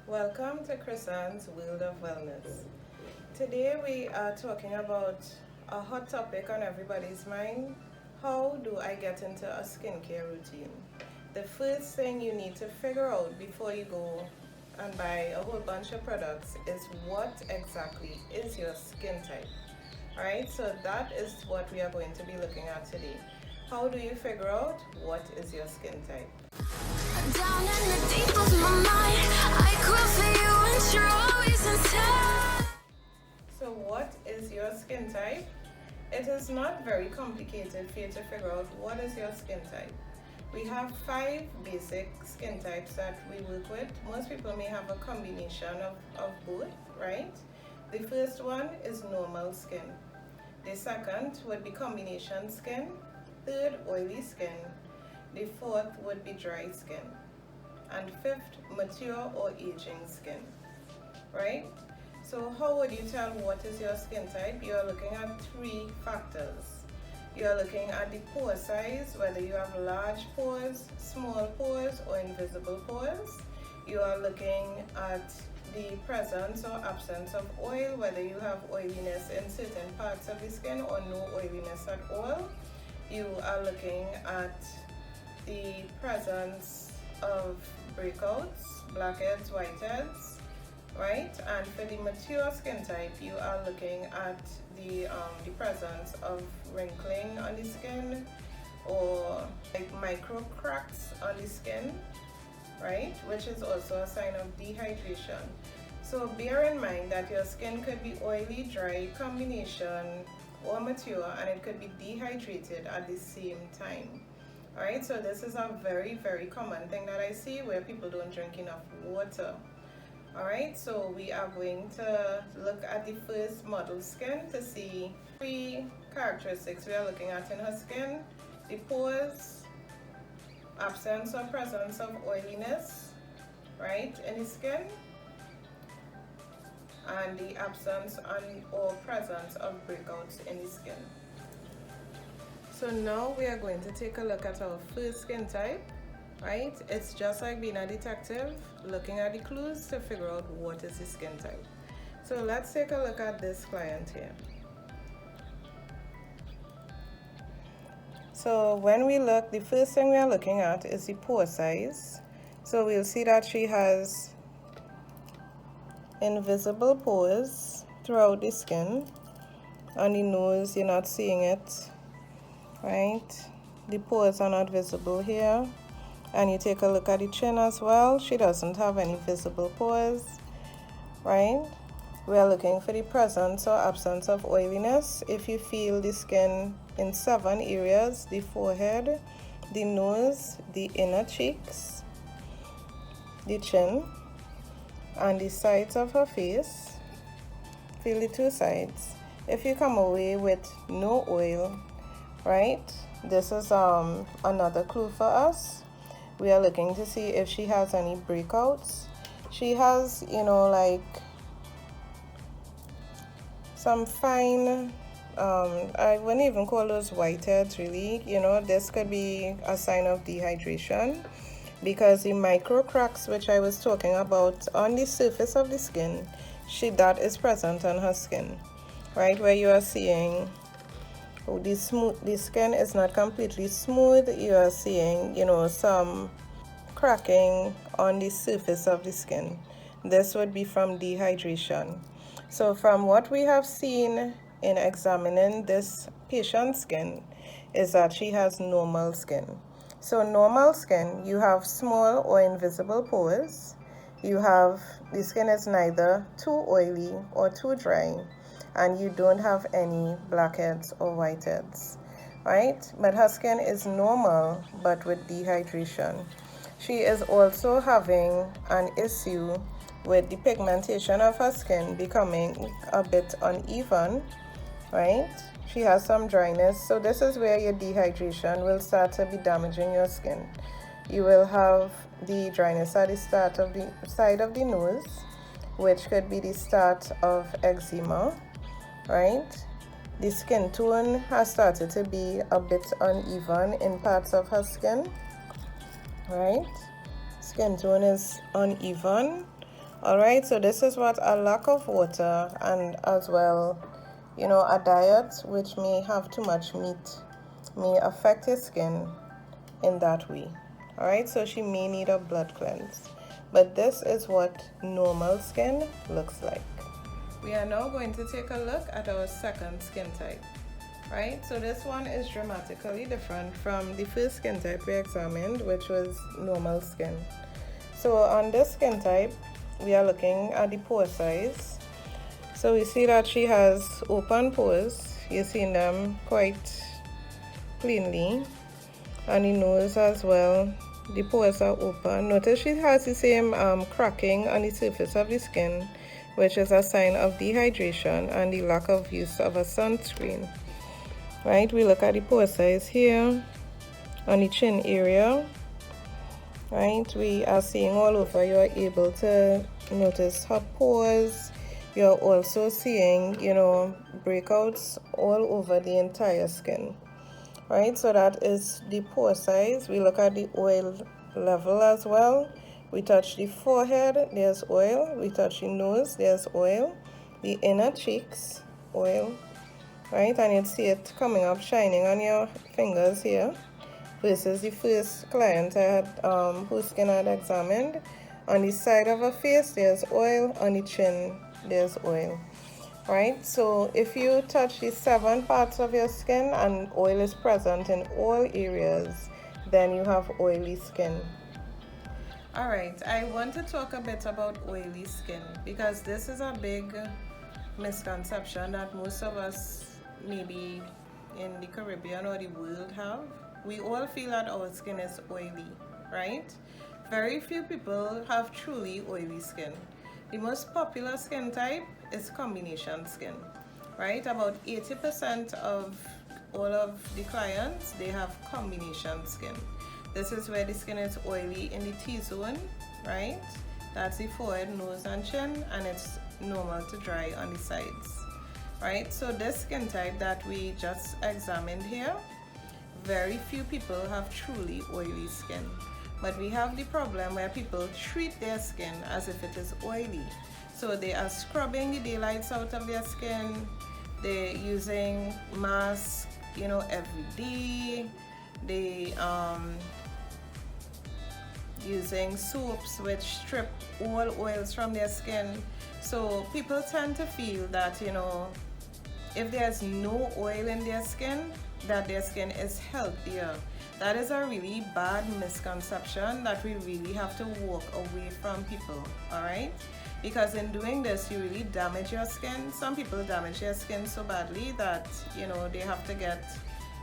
Welcome to Chrisan's World of Wellness. Today we are talking about a hot topic on everybody's mind. How do I get into a skincare routine? The first thing you need to figure out before you go and buy a whole bunch of products is what exactly is your skin type. Alright, so that is what we are going to be looking at today. How do you figure out what is your skin type? Down in the deep of my mind, I cry for you and you're always inside. So what is your skin type? It is not very complicated for you to figure out what is your skin type. We have 5 basic skin types that we work with. Most people may have a combination of both, right? The first one is normal skin. The second would be combination skin. Third, oily skin. The fourth would be dry skin. And fifth, mature or aging skin, right? So how would you tell what is your skin type? You are looking at 3 factors. You are looking at the pore size, whether you have large pores, small pores, or invisible pores. You are looking at the presence or absence of oil, whether you have oiliness in certain parts of the skin or no oiliness at all. You are looking at the presence of breakouts, blackheads, whiteheads, right? And for the mature skin type, you are looking at the presence of wrinkling on the skin or like micro cracks on the skin, right? Which is also a sign of dehydration. So bear in mind that your skin could be oily, dry, combination, or mature, and it could be dehydrated at the same time. Alright, so this is a very, very common thing that I see where people don't drink enough water. Alright, so we are going to look at the first model skin to see 3 characteristics we are looking at in her skin. The pores, absence or presence of oiliness, right, in the skin, and the absence or presence of breakouts in the skin. So now we are going to take a look at our first skin type, right? It's just like being a detective, looking at the clues to figure out what is the skin type. So let's take a look at this client here. So when we look, the first thing we are looking at is the pore size. So we'll see that she has invisible pores throughout the skin. On the nose, you're not seeing it, right? The pores are not visible here. And you take a look at the chin as well. She doesn't have any visible pores, right? We are looking for the presence or absence of oiliness. If you feel the skin in 7 areas: the forehead, the nose, the inner cheeks, the chin, and the sides of her face. Feel the 2 sides. If you come away with no oil, right, this is another clue for us. We are looking to see if she has any breakouts. She has, like some fine, I wouldn't even call those whiteheads really. This could be a sign of dehydration, because the micro cracks which I was talking about on the surface of the skin, that is present on her skin, right? Where you are seeing the skin is not completely smooth. You are seeing, some cracking on the surface of the skin. This would be from dehydration. So from what we have seen in examining this patient's skin is that she has normal skin. So normal skin, you have small or invisible pores. The skin is neither too oily or too dry, and you don't have any blackheads or whiteheads, right? But her skin is normal, but with dehydration. She is also having an issue with the pigmentation of her skin becoming a bit uneven, right? She has some dryness. So this is where your dehydration will start to be damaging your skin. You will have the dryness at the start of the side of the nose, which could be the start of eczema, right? The skin tone has started to be a bit uneven in parts of her skin, right? Skin tone is uneven. All right, so this is what a lack of water and as well, you know, a diet which may have too much meat may affect your skin in that way. All right, so she may need a blood cleanse, but this is what normal skin looks like. We are now going to take a look at our second skin type. Right, so this one is dramatically different from the first skin type we examined, which was normal skin. So on this skin type, we are looking at the pore size. So we see that she has open pores. You're seeing them quite cleanly. On the nose as well, the pores are open. Notice she has the same cracking on the surface of the skin, which is a sign of dehydration and the lack of use of a sunscreen. Right, we look at the pore size here on the chin area. Right, we are seeing all over. You are able to notice her pores. You're also seeing, you know, breakouts all over the entire skin. Right, so that is the pore size. We look at the oil level as well. We touch the forehead, there's oil. We touch the nose, there's oil. The inner cheeks, oil. Right, and you'd see it coming up, shining on your fingers here, versus the first client I had, whose skin I had examined. On the side of her face, there's oil. On the chin, there's oil. Right, so if you touch the 7 parts of your skin and oil is present in all areas, then you have oily skin. All right, I want to talk a bit about oily skin because this is a big misconception that most of us maybe in the Caribbean or the world have. We all feel that our skin is oily, right? Very few people have truly oily skin. The most popular skin type is combination skin, right? About 80% of all of the clients, they have combination skin. This is where the skin is oily in the T-zone, right? That's the forehead, nose, and chin, and it's normal to dry on the sides. Right, so this skin type that we just examined here, very few people have truly oily skin. But we have the problem where people treat their skin as if it is oily. So they are scrubbing the daylights out of their skin. They're using masks, you know, every day. They using soaps which strip all oils from their skin. So people tend to feel that, you know, if there's no oil in their skin, that their skin is healthier. That is a really bad misconception that we really have to walk away from people, all right? Because in doing this, you really damage your skin. Some people damage their skin so badly that, you know, they have to get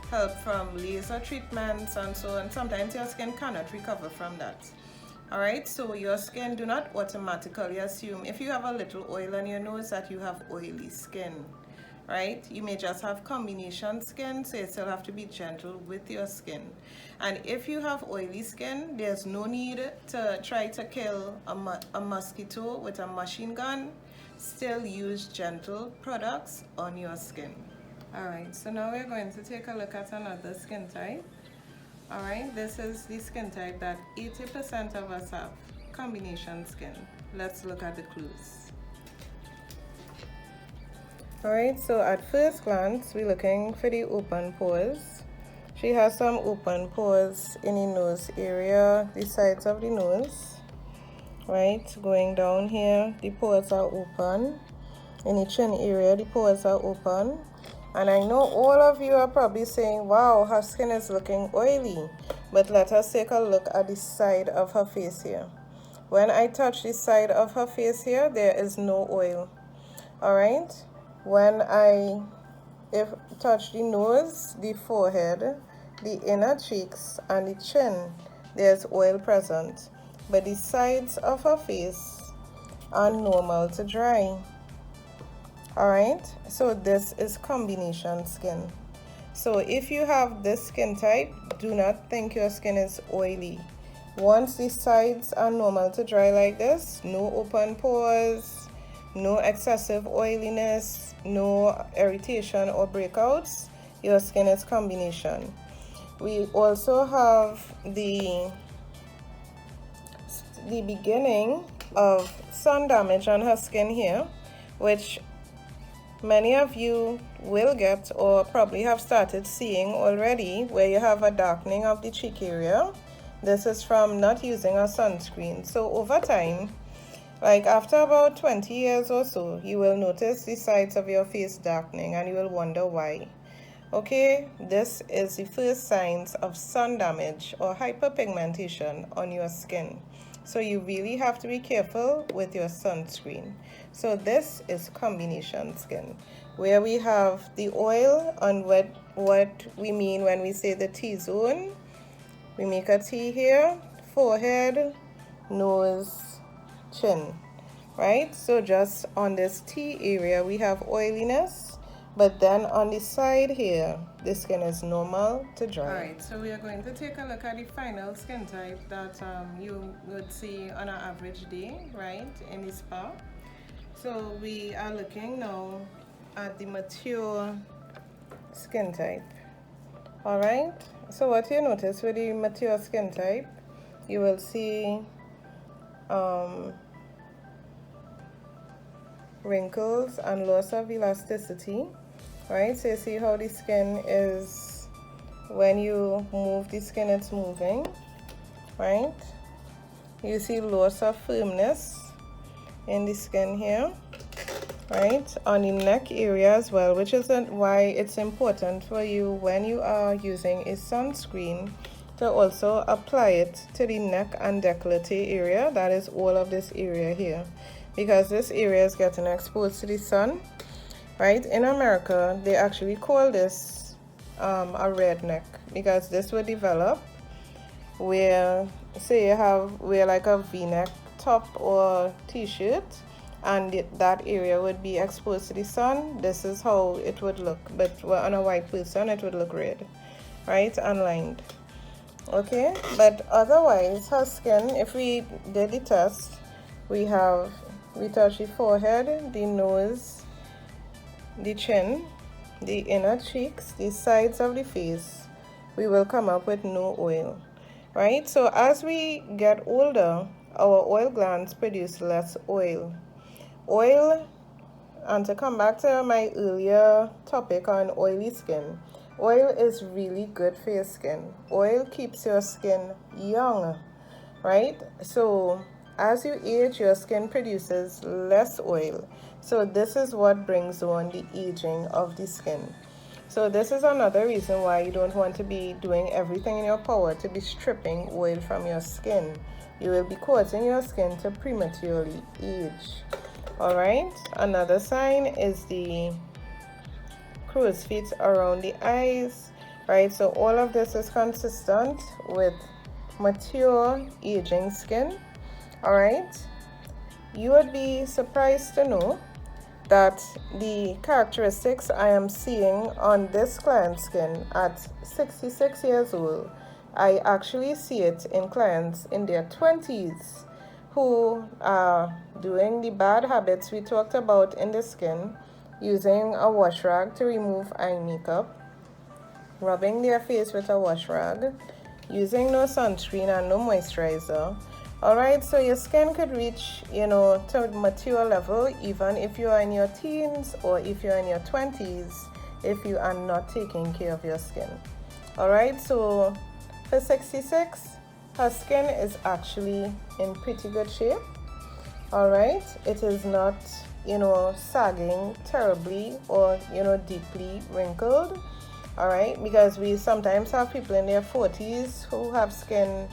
help from laser treatments and so on. Sometimes your skin cannot recover from that. All right, so your skin, do not automatically assume if you have a little oil on your nose that you have oily skin. Right, you may just have combination skin, so you still have to be gentle with your skin. And if you have oily skin, there's no need to try to kill a mosquito with a machine gun. Still use gentle products on your skin. All right, so now we're going to take a look at another skin type. All right, this is the skin type that 80% of us have, combination skin. Let's look at the clues. Alright, so at first glance, we're looking for the open pores. She has some open pores in the nose area, the sides of the nose. Right, going down here, the pores are open. In the chin area, the pores are open. And I know all of you are probably saying, wow, her skin is looking oily. But let us take a look at the side of her face here. When I touch the side of her face here, there is no oil. Alright? When I touch the nose, the forehead, the inner cheeks, and the chin, there's oil present. But the sides of her face are normal to dry. Alright, so this is combination skin. So if you have this skin type, do not think your skin is oily. Once the sides are normal to dry like this, no open pores, no excessive oiliness, no irritation or breakouts, your skin is combination. We also have the beginning of sun damage on her skin here, which many of you will get or probably have started seeing already, where you have a darkening of the cheek area. This is from not using a sunscreen. So over time, like after about 20 years or so, you will notice the sides of your face darkening and you will wonder why. Okay, this is the first signs of sun damage or hyperpigmentation on your skin. So you really have to be careful with your sunscreen. So this is combination skin, where we have the oil on what we mean when we say the T-zone. We make a T here, forehead, nose, chin, right? So just on this T area, we have oiliness, but then on the side here, the skin is normal to dry. All right, so we are going to take a look at the final skin type that you would see on an average day, right, in the spa. So we are looking now at the mature skin type. All right, so what you notice with the mature skin type, you will see wrinkles and loss of elasticity, right? So you see how the skin is, when you move the skin, it's moving, right? You see loss of firmness in the skin here, right? On the neck area as well, which is why it's important for you when you are using a sunscreen to also apply it to the neck and décolleté area. That is all of this area here, because this area is getting exposed to the sun, right? In America, they actually call this a redneck, because this will develop where, say you wear like a v-neck top or t-shirt, and that area would be exposed to the sun. This is how it would look, but on a white person it would look red, right, and lined. Okay, but otherwise her skin, if we did the test, we touch the forehead, the nose, the chin, the inner cheeks, the sides of the face, we will come up with no oil, right? So as we get older, our oil glands produce less oil. And to come back to my earlier topic on oily skin, oil is really good for your skin. Oil keeps your skin young, right? So as you age, your skin produces less oil. So this is what brings on the aging of the skin. So this is another reason why you don't want to be doing everything in your power to be stripping oil from your skin. You will be causing your skin to prematurely age. All right, another sign is the crow's feet around the eyes, right? So all of this is consistent with mature aging skin. All right, you would be surprised to know that the characteristics I am seeing on this client's skin at 66 years old, I actually see it in clients in their 20s who are doing the bad habits we talked about in the skin, using a wash rag to remove eye makeup, rubbing their face with a wash rag, using no sunscreen and no moisturizer. All right, so your skin could reach, to mature level even if you are in your teens or if you're in your 20s, if you are not taking care of your skin. All right, so for 66, her skin is actually in pretty good shape. All right, it is not, sagging terribly or, deeply wrinkled. All right, because we sometimes have people in their 40s who have skin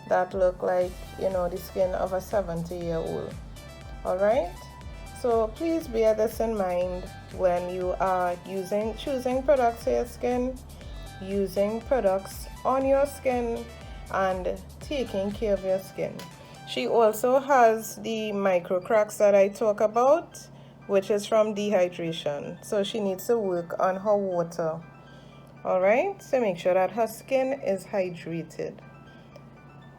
that look like, the skin of a 70-year-old. All right, so please bear this in mind when you are choosing products for your skin, using products on your skin, and taking care of your skin. She also has the micro cracks that I talk about, which is from dehydration. So she needs to work on her water. All right, so make sure that her skin is hydrated.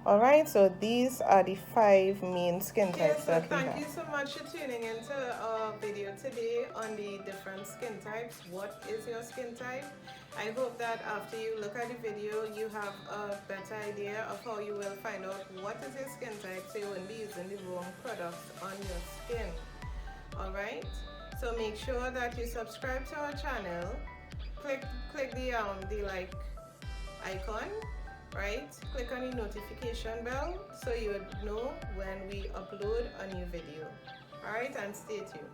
Alright, so these are the 5 main skin types that we have. Thank you so much for tuning into our video today on the different skin types. What is your skin type? I hope that after you look at the video, you have a better idea of how you will find out what is your skin type, so you won't be using the wrong products on your skin. Alright, so make sure that you subscribe to our channel. Click the like icon, right? Click on the notification bell so you would know when we upload a new video. Alright, and stay tuned.